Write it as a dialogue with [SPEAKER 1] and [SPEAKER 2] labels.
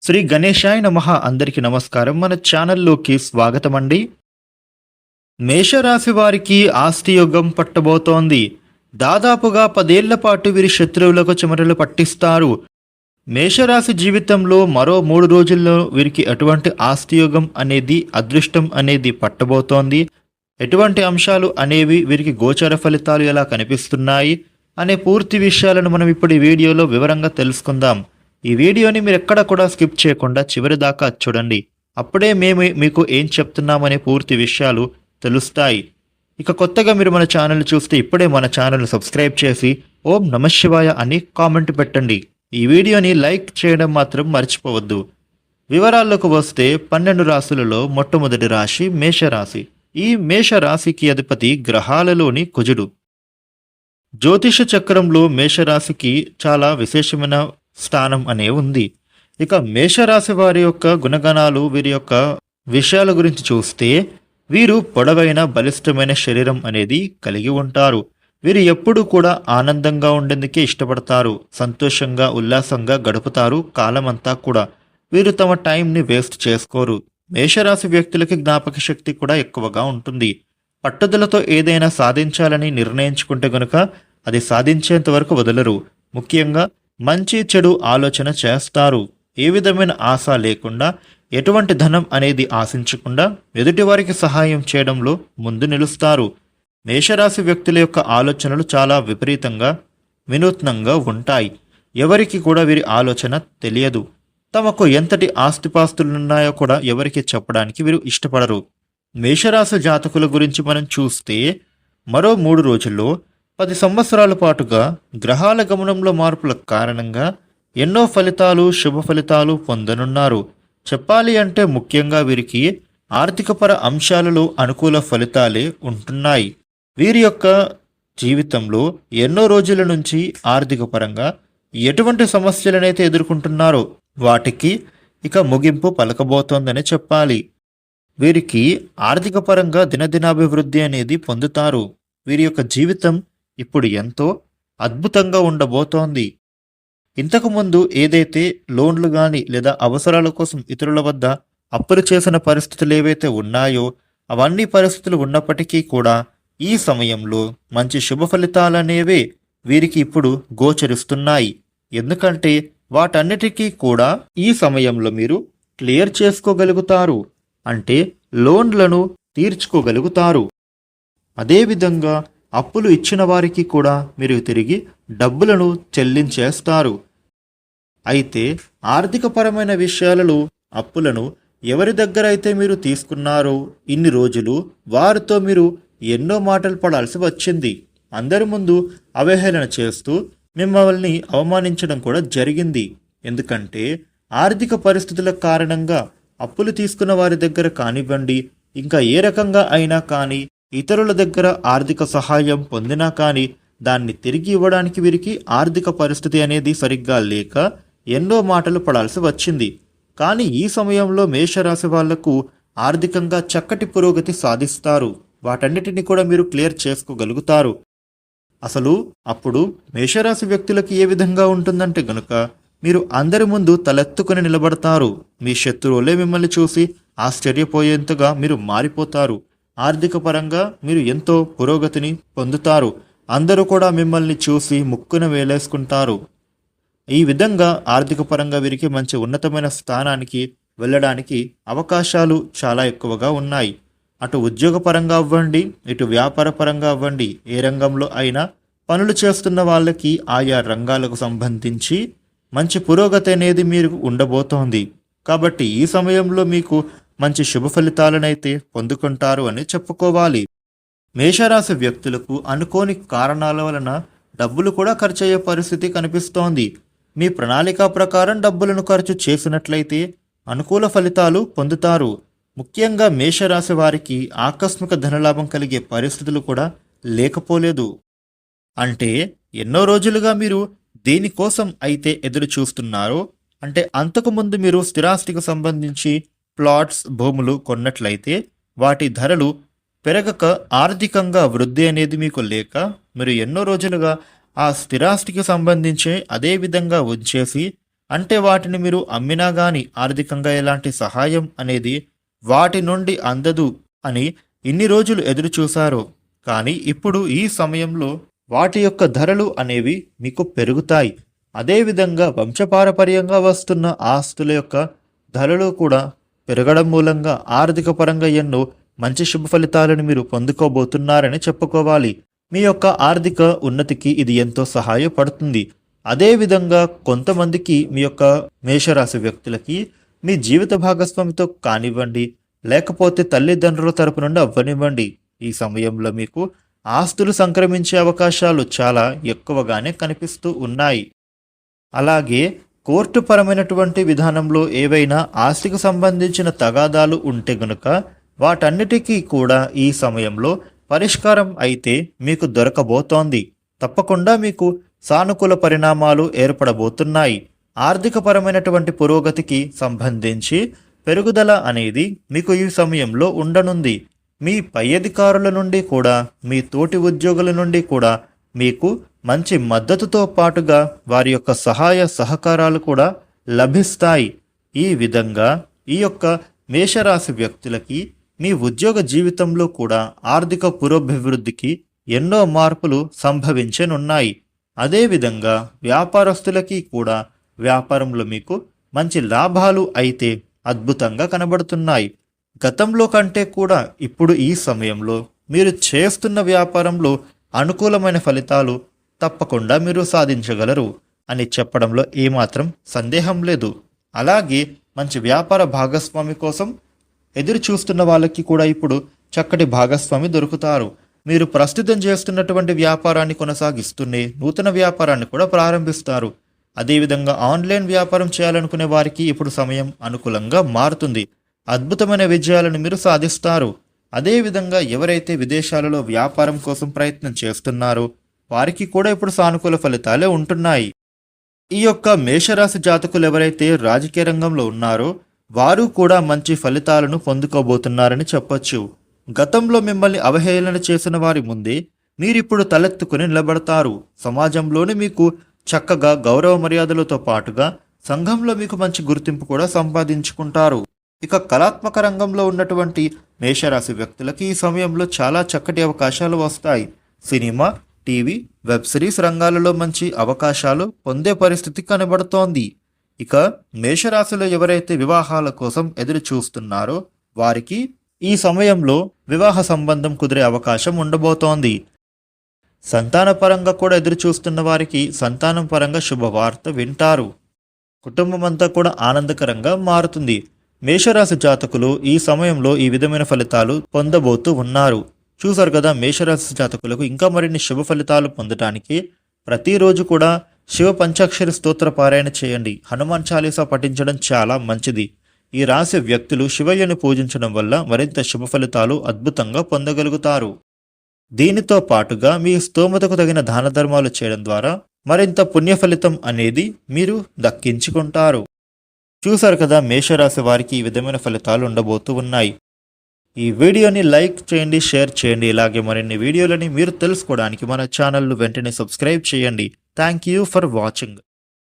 [SPEAKER 1] శ్రీ గణేశాయ నమః. అందరికీ నమస్కారం. మన ఛానల్లోకి స్వాగతం అండి. మేషరాశి వారికి ఆస్తి యోగం పట్టబోతోంది. దాదాపుగా 10 ఏళ్ల పాటు వీరి శత్రువులకు చెమటలు పట్టిస్తారు. మేషరాశి జీవితంలో మరో 3 రోజుల్లో వీరికి ఎటువంటి ఆస్తి యోగం అనేది, అదృష్టం అనేది పట్టబోతోంది. ఎటువంటి అంశాలు అనేవి వీరికి గోచర ఫలితాలు ఎలా కనిపిస్తున్నాయి అనే పూర్తి విషయాలను మనం ఇప్పుడు ఈ వీడియోలో వివరంగా తెలుసుకుందాం. ఈ వీడియోని మీరు ఎక్కడ కూడా స్కిప్ చేయకుండా చివరి దాకా చూడండి. అప్పుడే మేము మీకు ఏం చెప్తున్నామనే పూర్తి విషయాలు తెలుస్తాయి. ఇక కొత్తగా మీరు మన ఛానల్ చూస్తే ఇప్పుడే మన ఛానల్ సబ్స్క్రైబ్ చేసి ఓం నమః శివాయ అని కామెంట్ పెట్టండి. ఈ వీడియోని లైక్ చేయడం మాత్రం మర్చిపోవద్దు. వివరాల్లోకి వస్తే 12 రాశులలో మొట్టమొదటి రాశి మేషరాశి. ఈ మేషరాశికి అధిపతి గ్రహాలలోని కుజుడు. జ్యోతిష చక్రంలో మేషరాశికి చాలా విశేషమైన స్థానం అనే ఉంది. ఇక మేషరాశి వారి యొక్క గుణగణాలు, వీరి యొక్క విషయాల గురించి చూస్తే వీరు పొడవైన బలిష్టమైన శరీరం అనేది కలిగి ఉంటారు. వీరు ఎప్పుడూ కూడా ఆనందంగా ఉండేందుకే ఇష్టపడతారు. సంతోషంగా ఉల్లాసంగా గడుపుతారు కాలమంతా కూడా. వీరు తమ టైంని వేస్ట్ చేసుకోరు. మేషరాశి వ్యక్తులకి జ్ఞాపక శక్తి కూడా ఎక్కువగా ఉంటుంది. పట్టుదలతో ఏదైనా సాధించాలని నిర్ణయించుకుంటే గనుక అది సాధించేంత వరకు వదలరు. ముఖ్యంగా మంచి చెడు ఆలోచన చేస్తారు. ఏ విధమైన ఆశ లేకుండా, ఎటువంటి ధనం అనేది ఆశించకుండా ఎదుటివారికి సహాయం చేయడంలో ముందు నిలుస్తారు. మేషరాశి వ్యక్తుల యొక్క ఆలోచనలు చాలా విపరీతంగా, వినూత్నంగా ఉంటాయి. ఎవరికి కూడా వీరి ఆలోచన తెలియదు. తమకు ఎంతటి ఆస్తిపాస్తులున్నాయో కూడా ఎవరికి చెప్పడానికి వీరు ఇష్టపడరు. మేషరాశి జాతకుల గురించి మనం చూస్తే మరో 3 రోజుల్లో 10 సంవత్సరాల పాటుగా గ్రహాల గమనంలో మార్పుల కారణంగా ఎన్నో ఫలితాలు, శుభ ఫలితాలు పొందనున్నారు. చెప్పాలి అంటే ముఖ్యంగా వీరికి ఆర్థికపర అంశాలలో అనుకూల ఫలితాలే ఉంటున్నాయి. వీరి యొక్క జీవితంలో ఎన్నో రోజుల నుంచి ఆర్థిక పరంగా ఎటువంటి సమస్యలనైతే ఎదుర్కొంటున్నారో వాటికి ఇక ముగింపు పలకబోతోందని చెప్పాలి. వీరికి ఆర్థిక పరంగా దినదినాభివృద్ధి అనేది పొందుతారు. వీరి యొక్క జీవితం ఇప్పుడు ఎంతో అద్భుతంగా ఉండబోతోంది. ఇంతకుముందు ఏదైతే లోన్లు కానీ లేదా అవసరాల కోసం ఇతరుల వద్ద అప్పులు చేసిన పరిస్థితులు ఏవైతే ఉన్నాయో అవన్నీ పరిస్థితులు ఉన్నప్పటికీ కూడా ఈ సమయంలో మంచి శుభ ఫలితాలనేవే వీరికి ఇప్పుడు గోచరిస్తున్నాయి. ఎందుకంటే వాటన్నిటికీ కూడా ఈ సమయంలో మీరు క్లియర్ చేసుకోగలుగుతారు. అంటే లోన్లను తీర్చుకోగలుగుతారు. అదేవిధంగా అప్పులు ఇచ్చిన వారికి కూడా మీరు తిరిగి డబ్బులను చెల్లించేస్తారు. అయితే ఆర్థికపరమైన విషయాలలో అప్పులను ఎవరి దగ్గర అయితే మీరు తీసుకున్నారో ఇన్ని రోజులు వారితో మీరు ఎన్నో మాటలు పడాల్సి వచ్చింది. అందరి ముందు అవహేళన చేస్తూ మిమ్మల్ని అవమానించడం కూడా జరిగింది. ఎందుకంటే ఆర్థిక పరిస్థితుల కారణంగా అప్పులు తీసుకున్న వారి దగ్గర కానివ్వండి, ఇంకా ఏ రకంగా అయినా కానీ ఇతరుల దగ్గర ఆర్థిక సహాయం పొందినా కానీ దాన్ని తిరిగి ఇవ్వడానికి వీరికి ఆర్థిక పరిస్థితి అనేది సరిగ్గా లేక ఎన్నో మాటలు పడాల్సి వచ్చింది. కానీ ఈ సమయంలో మేషరాశి వాళ్లకు ఆర్థికంగా చక్కటి పురోగతి సాధిస్తారు. వాటన్నిటిని కూడా మీరు క్లియర్ చేసుకోగలుగుతారు. అసలు అప్పుడు మేషరాశి వ్యక్తులకి ఏ విధంగా ఉంటుందంటే గనుక మీరు అందరి ముందు తలెత్తుకుని నిలబడతారు. మీ శత్రువులే మిమ్మల్ని చూసి ఆశ్చర్యపోయేంతగా మీరు మారిపోతారు. ఆర్థిక పరంగా మీరు ఎంతో పురోగతిని పొందుతారు. అందరూ కూడా మిమ్మల్ని చూసి ముక్కున వేలేసుకుంటారు. ఈ విధంగా ఆర్థిక పరంగా వీరికి మంచి ఉన్నతమైన స్థానానికి వెళ్ళడానికి అవకాశాలు చాలా ఎక్కువగా ఉన్నాయి. అటు ఉద్యోగపరంగా అవ్వండి, ఇటు వ్యాపార పరంగా అవ్వండి, ఏ రంగంలో అయినా పనులు చేస్తున్న వాళ్ళకి ఆయా రంగాలకు సంబంధించి మంచి పురోగతి అనేది మీరు ఉండబోతోంది. కాబట్టి ఈ సమయంలో మీకు మంచి శుభ ఫలితాలనైతే పొందుకుంటారు అని చెప్పుకోవాలి. మేషరాశి వ్యక్తులకు అనుకోని కారణాల వలన డబ్బులు కూడా ఖర్చు అయ్యే పరిస్థితి కనిపిస్తోంది. మీ ప్రణాళిక ప్రకారం డబ్బులను ఖర్చు చేసినట్లయితే అనుకూల ఫలితాలు పొందుతారు. ముఖ్యంగా మేషరాశి వారికి ఆకస్మిక ధనలాభం కలిగే పరిస్థితులు కూడా లేకపోలేదు. అంటే ఎన్నో రోజులుగా మీరు దేనికోసం అయితే ఎదురు చూస్తున్నారో, అంటే అంతకుముందు మీరు స్థిరాస్తికి సంబంధించి ప్లాట్స్, భూములు కొన్నట్లయితే వాటి ధరలు పెరగక ఆర్థికంగా వృద్ధి అనేది మీకు లేక మీరు ఎన్నో రోజులుగా ఆ స్థిరాస్తికి సంబంధించి అదే విధంగా ఉంచేసి అంటే వాటిని మీరు అమ్మినా గాని ఆర్థికంగా ఎలాంటి సహాయం అనేది వాటి నుండి అందదు అని ఇన్ని రోజులు ఎదురు చూశారో, కానీ ఇప్పుడు ఈ సమయంలో వాటి యొక్క ధరలు అనేవి మీకు పెరుగుతాయి. అదేవిధంగా వంశపారపర్యంగా వస్తున్న ఆస్తుల యొక్క ధరలు కూడా పెరగడం మూలంగా ఆర్థిక పరంగా ఎన్నో మంచి శుభ ఫలితాలను మీరు పొందుకోబోతున్నారని చెప్పుకోవాలి. మీ యొక్క ఆర్థిక ఉన్నతికి ఇది ఎంతో సహాయపడుతుంది. అదేవిధంగా కొంతమందికి మీ యొక్క మేషరాశి వ్యక్తులకి మీ జీవిత భాగస్వామితో కానివ్వండి, లేకపోతే తల్లిదండ్రుల తరపు నుండి అవ్వనివ్వండి, ఈ సమయంలో మీకు ఆస్తులు సంక్రమించే అవకాశాలు చాలా ఎక్కువగానే కనిపిస్తూ ఉన్నాయి. అలాగే కోర్టు పరమైనటువంటి విధానంలో ఏవైనా ఆస్తికి సంబంధించిన తగాదాలు ఉంటే గనుక వాటన్నిటికీ కూడా ఈ సమయంలో పరిష్కారం అయితే మీకు దొరకబోతోంది. తప్పకుండా మీకు సానుకూల పరిణామాలు ఏర్పడబోతున్నాయి. ఆర్థిక పరమైనటువంటి పురోగతికి సంబంధించి పెరుగుదల అనేది మీకు ఈ సమయంలో ఉండనుంది. మీ పై అధికారుల నుండి కూడా, మీ తోటి ఉద్యోగుల నుండి కూడా మీకు మంచి మద్దతుతో పాటుగా వారి యొక్క సహాయ సహకారాలు కూడా లభిస్తాయి. ఈ విధంగా ఈ యొక్క మేషరాశి వ్యక్తులకి మీ ఉద్యోగ జీవితంలో కూడా ఆర్థిక పురోభివృద్ధికి ఎన్నో మార్పులు సంభవించనున్నాయి. అదేవిధంగా వ్యాపారస్తులకి కూడా వ్యాపారంలో మీకు మంచి లాభాలు అయితే అద్భుతంగా కనబడుతున్నాయి. గతంలో కంటే కూడా ఇప్పుడు ఈ సమయంలో మీరు చేస్తున్న వ్యాపారంలో అనుకూలమైన ఫలితాలు తప్పకుండా మీరు సాధించగలరు అని చెప్పడంలో ఏమాత్రం సందేహం లేదు. అలాగే మంచి వ్యాపార భాగస్వామి కోసం ఎదురు చూస్తున్న వాళ్ళకి కూడా ఇప్పుడు చక్కటి భాగస్వామి దొరుకుతారు. మీరు ప్రస్తుతం చేస్తున్నటువంటి వ్యాపారాన్ని కొనసాగిస్తూనే నూతన వ్యాపారాన్ని కూడా ప్రారంభిస్తారు. అదేవిధంగా ఆన్లైన్ వ్యాపారం చేయాలనుకునే వారికి ఇప్పుడు సమయం అనుకూలంగా మారుతుంది. అద్భుతమైన విజయాలను మీరు సాధిస్తారు. అదేవిధంగా ఎవరైతే విదేశాలలో వ్యాపారం కోసం ప్రయత్నం చేస్తున్నారో వారికి కూడా ఇప్పుడు సానుకూల ఫలితాలే ఉంటున్నాయి. ఈ యొక్క మేషరాశి జాతకులు ఎవరైతే రాజకీయ రంగంలో ఉన్నారో వారు కూడా మంచి ఫలితాలను పొందుకోబోతున్నారని చెప్పొచ్చు. గతంలో మిమ్మల్ని అవహేళన చేసిన వారి ముందే మీరిప్పుడు తలెత్తుకుని నిలబడతారు. సమాజంలోనే మీకు చక్కగా గౌరవ మర్యాదలతో పాటుగా సంఘంలో మీకు మంచి గుర్తింపు కూడా సంపాదించుకుంటారు. ఇక కళాత్మక రంగంలో ఉన్నటువంటి మేషరాశి వ్యక్తులకి ఈ సమయంలో చాలా చక్కటి అవకాశాలు వస్తాయి. సినిమా, టీవీ, వెబ్ సిరీస్ రంగాలలో మంచి అవకాశాలు పొందే పరిస్థితి కనబడుతోంది. ఇక మేషరాశిలో ఎవరైతే వివాహాల కోసం ఎదురు చూస్తున్నారో వారికి ఈ సమయంలో వివాహ సంబంధం కుదిరే అవకాశం ఉండబోతోంది. సంతాన పరంగా కూడా ఎదురు చూస్తున్న వారికి సంతానం పరంగా శుభవార్త వింటారు. కుటుంబం అంతా కూడా ఆనందకరంగా మారుతుంది. మేషరాశి జాతకులు ఈ సమయంలో ఈ విధమైన ఫలితాలు పొందబోతూ ఉన్నారు. చూసారు కదా, మేషరాశి జాతకులకు ఇంకా మరిన్ని శుభ ఫలితాలు పొందడానికి ప్రతిరోజు కూడా శివ పంచాక్షరి స్తోత్ర పారాయణ చేయండి. హనుమాన్ చాలీసా పఠించడం చాలా మంచిది. ఈ రాశి వ్యక్తులు శివయ్యను పూజించడం వల్ల మరింత శుభ ఫలితాలు అద్భుతంగా పొందగలుగుతారు. దీనితో పాటుగా మీ స్తోమతకు తగిన దాన ధర్మాలు చేయడం ద్వారా మరింత పుణ్య ఫలితం అనేది మీరు దక్కించుకుంటారు. చూసారు కదా, మేషరాశి వారికి ఈ విధమైన ఫలితాలు ఉండబోతూ ఉన్నాయి. ఈ వీడియోని లైక్ చేయండి, షేర్ చేయండి. ఇలాగే మరిన్ని వీడియోలని మీరు తెలుసుకోవడానికి మన ఛానల్ను వెంటనే సబ్స్క్రైబ్ చేయండి. Thank you for watching.